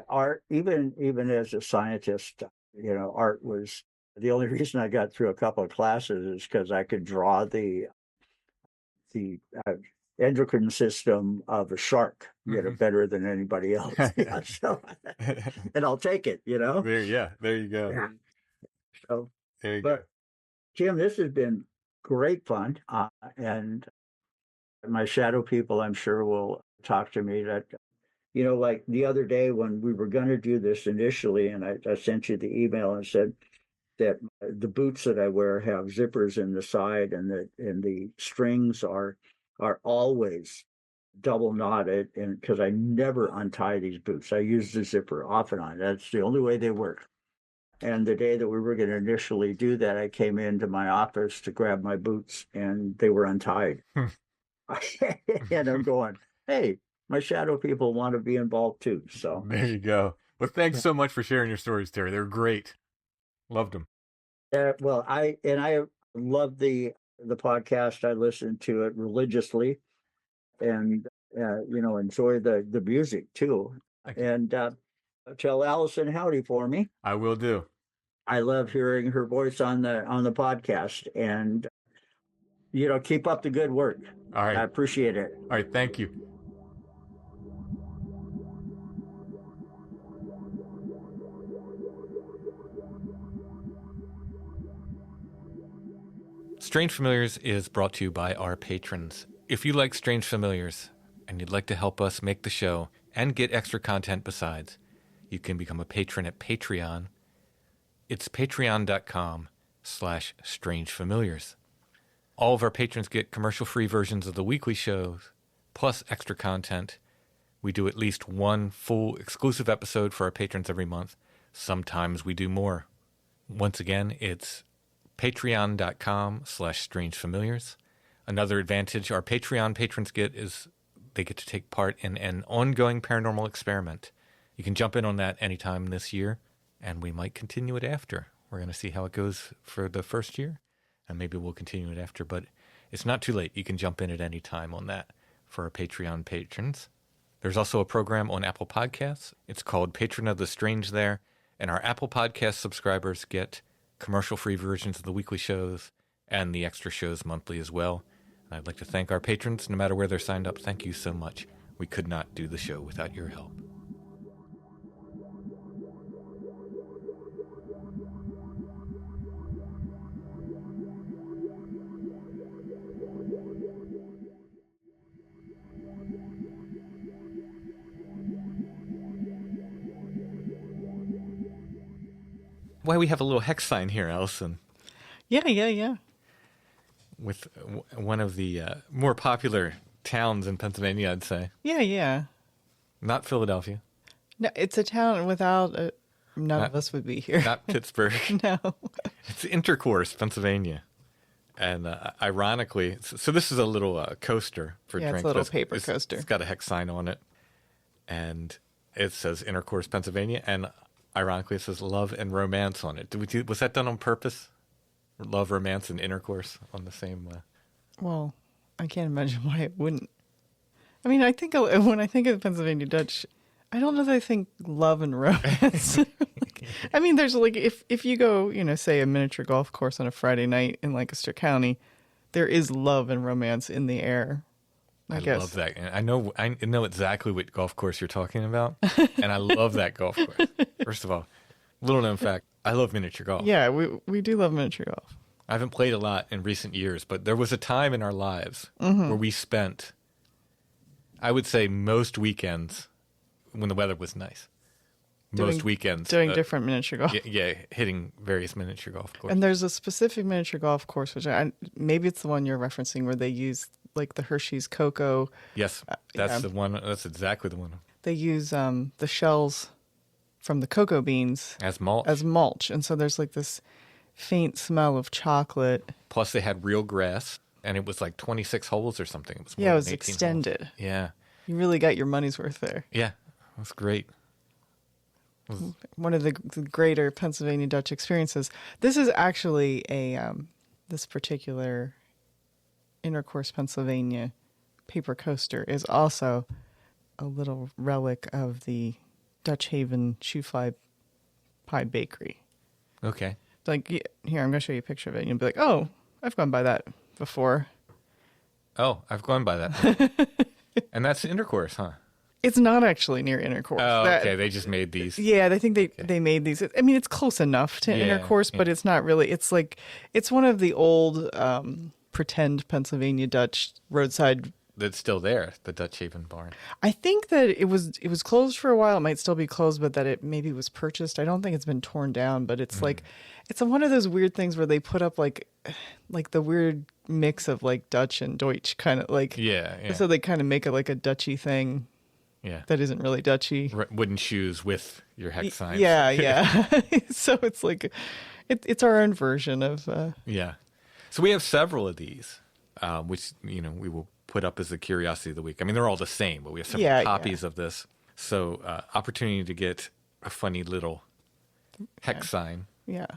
Art, even as a scientist, art was the only reason I got through a couple of classes is because I could draw the endocrine system of a shark, better than anybody else. So, and I'll take it.
There you go.
Yeah. So,
There you
but
go.
Jim, this has been great fun, and my shadow people, I'm sure, will talk to me. That like the other day when we were going to do this initially, and I sent you the email and said that the boots that I wear have zippers in the side, and the strings are always double knotted, and because I never untie these boots, I use the zipper off and on. That's the only way they work. And the day that we were going to initially do that, I came into my office to grab my boots, and they were untied. And I'm going, hey, my shadow people want to be involved too. So
there you go. Well, thanks so much for sharing your stories, Terry. They're great. Loved them.
Well, I love the podcast. I listen to it religiously, and enjoy the music too. And tell Allison howdy for me.
I will do.
I love hearing her voice on the podcast, and keep up the good work.
All right.
I appreciate it.
All right, thank you. Strange Familiars is brought to you by our patrons. If you like Strange Familiars and you'd like to help us make the show and get extra content besides, you can become a patron at Patreon. It's patreon.com/strangefamiliars. All of our patrons get commercial-free versions of the weekly shows, plus extra content. We do at least one full exclusive episode for our patrons every month. Sometimes we do more. Once again, it's patreon.com/strangefamiliars. Another advantage our Patreon patrons get is they get to take part in an ongoing paranormal experiment. You can jump in on that anytime this year, and we might continue it after. We're going to see how it goes for the first year, and maybe we'll continue it after, but it's not too late. You can jump in at any time on that for our Patreon patrons. There's also a program on Apple Podcasts. It's called Patron of the Strange there, and our Apple Podcast subscribers get commercial-free versions of the weekly shows and the extra shows monthly as well. And I'd like to thank our patrons, no matter where they're signed up. Thank you so much. We could not do the show without your help. Why we have a little hex sign here, Allison.
Yeah.
With one of the more popular towns in Pennsylvania, I'd say.
Yeah.
Not Philadelphia.
No, it's a town without none of us would be here.
Not Pittsburgh.
No.
It's Intercourse, Pennsylvania. And ironically, so this is a little coaster for drinks.
It's a little paper coaster.
It's got a hex sign on it. And it says Intercourse, Pennsylvania. And ironically, it says love and romance on it. Was that done on purpose? Love, romance, and intercourse on the same...
Well, I can't imagine why it wouldn't. I mean, I think when I think of Pennsylvania Dutch, I don't know that I think love and romance. I mean, there's like, if you go, say a miniature golf course on a Friday night in Lancaster County, there is love and romance in the air. I guess.
Love that. I know exactly what golf course you're talking about, and I love that golf course. First of all, little known fact, I love miniature golf.
Yeah, we do love miniature golf.
I haven't played a lot in recent years, but there was a time in our lives where we spent, I would say, most weekends when the weather was nice. Most weekends.
Doing different miniature golf.
Yeah, hitting various miniature golf courses.
And there's a specific miniature golf course, which maybe it's the one you're referencing, where they use like the Hershey's cocoa.
Yes, that's the one. That's exactly the one.
They use the shells from the cocoa beans
as mulch.
And so there's like this faint smell of chocolate.
Plus they had real grass, and it was like 26 holes or something. It
was extended.
Holes. Yeah.
You really got your money's worth there.
Yeah, that's great.
One of the greater Pennsylvania Dutch experiences. This is actually this particular Intercourse, Pennsylvania paper coaster is also a little relic of the Dutch Haven Shoe Fly Pie Bakery.
Okay.
Like, here, I'm going to show you a picture of it. And you'll be like, oh, I've gone by that before.
Oh, I've gone by that. And that's intercourse, huh?
It's not actually near intercourse.
Oh, okay. They just made these.
Yeah, they think they made these. I mean, it's close enough to intercourse, but it's not really. It's like, it's one of the old pretend Pennsylvania Dutch roadside.
That's still there, the Dutch Haven Barn.
I think that it was closed for a while. It might still be closed, but that it maybe was purchased. I don't think it's been torn down, but it's like, it's one of those weird things where they put up like the weird mix of like Dutch and Deutsch kind of like.
Yeah.
So they kind of make it like a Dutchy thing.
Yeah.
That isn't really Dutchy.
Wooden shoes with your hex signs.
Yeah. So it's like, it's our own version of.
Yeah. So we have several of these, which, we will put up as the Curiosity of the Week. I mean, they're all the same, but we have several copies of this. So opportunity to get a funny little hex sign.
Yeah.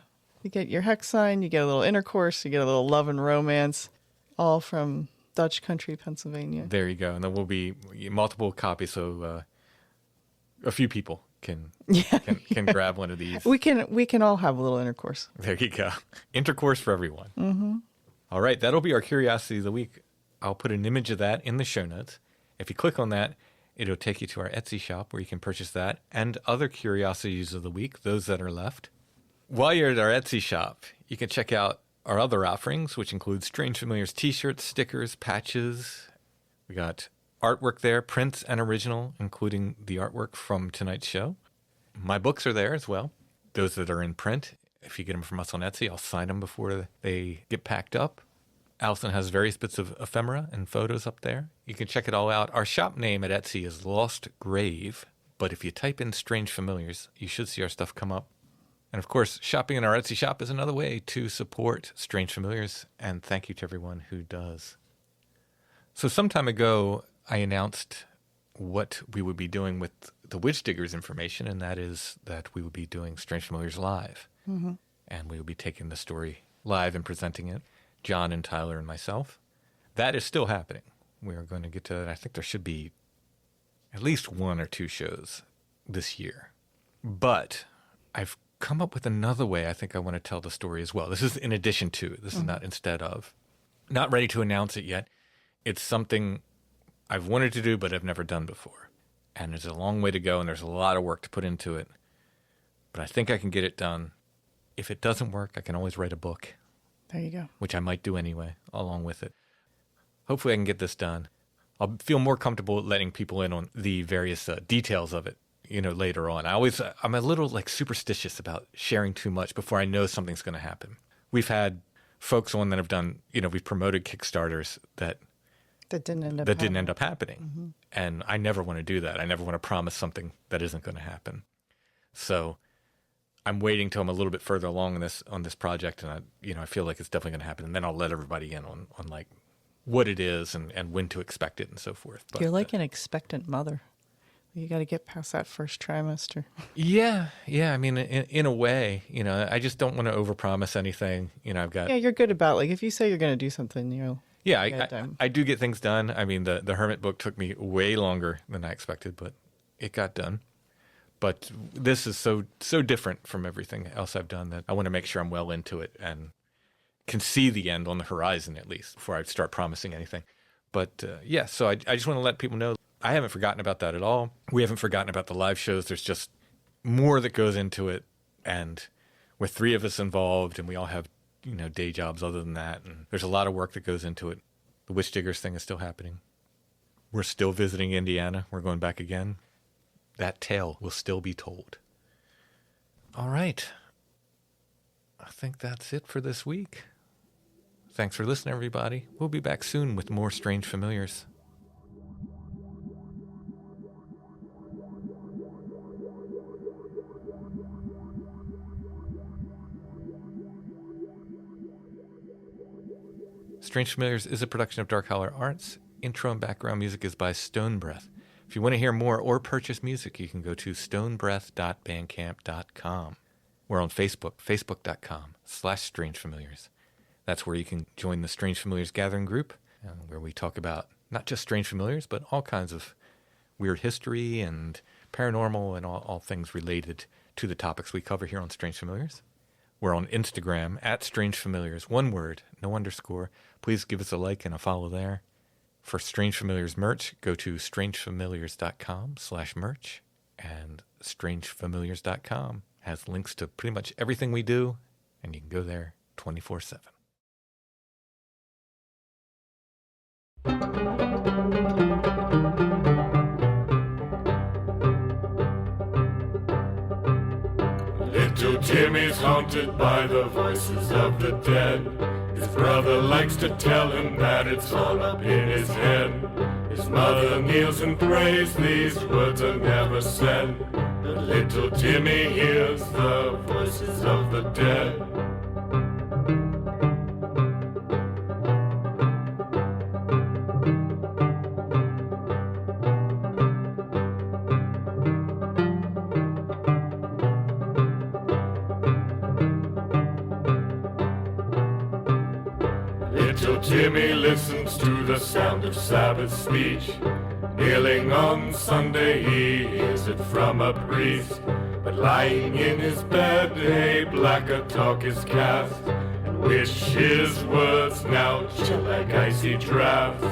You get your hex sign, you get a little intercourse, you get a little love and romance, all from Dutch country, Pennsylvania.
There you go. And there will be multiple copies, so a few people can grab one of these.
We can all have a little intercourse.
There you go. Intercourse for everyone. Mm-hmm. All right. That'll be our Curiosity of the Week. I'll put an image of that in the show notes. If you click on that, it'll take you to our Etsy shop where you can purchase that and other Curiosities of the Week, those that are left. While you're at our Etsy shop, you can check out our other offerings, which include Strange Familiars t-shirts, stickers, patches. We got artwork there, prints and original, including the artwork from tonight's show. My books are there as well, those that are in print. If you get them from us on Etsy, I'll sign them before they get packed up. Allison has various bits of ephemera and photos up there. You can check it all out. Our shop name at Etsy is Lost Grave, but if you type in Strange Familiars, you should see our stuff come up. And of course, shopping in our Etsy shop is another way to support Strange Familiars, and thank you to everyone who does. So some time ago, I announced what we would be doing with the Witch Diggers information, and that is that we would be doing Strange Familiars live. Mm-hmm. And we would be taking the story live and presenting it. John and Tyler and myself. That is still happening. We are going to get to that. I think there should be at least 1 or 2 shows this year. But I've come up with another way I think I want to tell the story as well. This is in addition to. This is not instead of. Not ready to announce it yet. It's something I've wanted to do but I've never done before. And there's a long way to go and there's a lot of work to put into it. But I think I can get it done. If it doesn't work, I can always write a book.
There you go.
Which I might do anyway, along with it. Hopefully I can get this done. I'll feel more comfortable letting people in on the various details of it, later on. I'm a little superstitious about sharing too much before I know something's going to happen. We've had folks on that have done, we've promoted Kickstarters that didn't end up happening. Mm-hmm. And I never want to do that. I never want to promise something that isn't going to happen. So I'm waiting till I'm a little bit further along on this project, and I feel like it's definitely going to happen, and then I'll let everybody in on what it is and when to expect it and so forth. But,
you're like an expectant mother. You got to get past that first trimester.
Yeah. I mean, in a way, I just don't want to overpromise anything. I've got.
Yeah, you're good about if you say you're going to do something,
Yeah, I do get things done. I mean, the Hermit book took me way longer than I expected, but it got done. But this is so different from everything else I've done that I want to make sure I'm well into it and can see the end on the horizon at least before I start promising anything. But so I just want to let people know I haven't forgotten about that at all. We haven't forgotten about the live shows. There's just more that goes into it. And with 3 of us involved and we all have, day jobs other than that. And there's a lot of work that goes into it. The Witch Diggers thing is still happening. We're still visiting Indiana. We're going back again. That tale will still be told. All right. I think that's it for this week. Thanks for listening, everybody. We'll be back soon with more Strange Familiars. Strange Familiars is a production of Dark Holler Arts. Intro and background music is by Stone Breath. If you want to hear more or purchase music, you can go to stonebreath.bandcamp.com. We're on Facebook, facebook.com/strangefamiliars. That's where you can join the Strange Familiars Gathering group, where we talk about not just strange familiars, but all kinds of weird history and paranormal and all things related to the topics we cover here on Strange Familiars. We're on Instagram at Strange Familiars, one word, no underscore. Please give us a like and a follow there. For Strange Familiars merch, go to strangefamiliars.com/merch, and strangefamiliars.com has links to pretty much everything we do, and you can go there 24/7.
Little Jimmy's haunted by the voices of the dead. His brother likes to tell him that it's all up in his head. His mother kneels and prays, these words are never said. But little Jimmy hears the voices of the dead. Little Jimmy listens to the sound of Sabbath speech. Kneeling on Sunday he hears it from a priest. But lying in his bed a blacker talk is cast, and which his words now chill like icy drafts.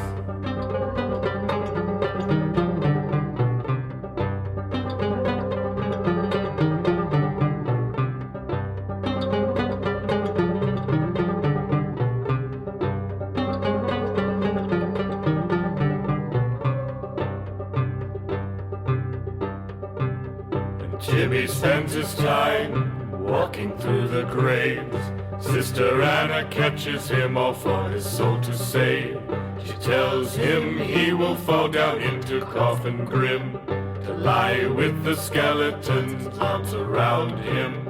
Jimmy spends his time walking through the graves. Sister Anna catches him all for his soul to save. She tells him he will fall down into coffin grim, to lie with the skeletons, arms around him.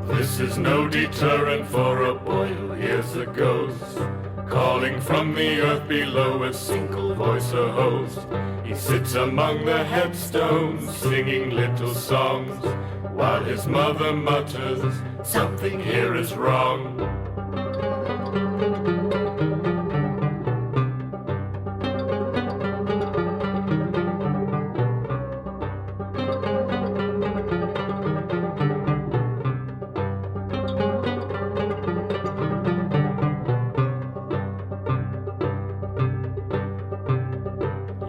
This is no deterrent for a boy who hears a ghost calling from the earth below, a single voice, a host. He sits among the headstones singing little songs, while his mother mutters, something here is wrong.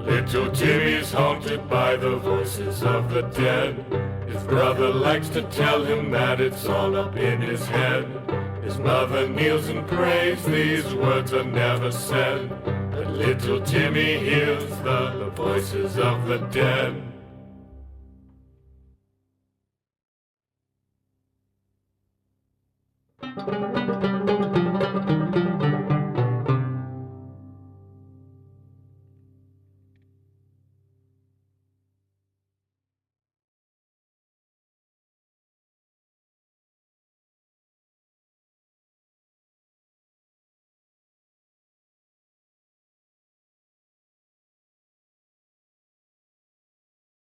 Little Jimmy's haunted by the voices of the dead. His brother likes to tell him that it's all up in his head. His mother kneels and prays, these words are never said. But little Jimmy hears the voices of the dead.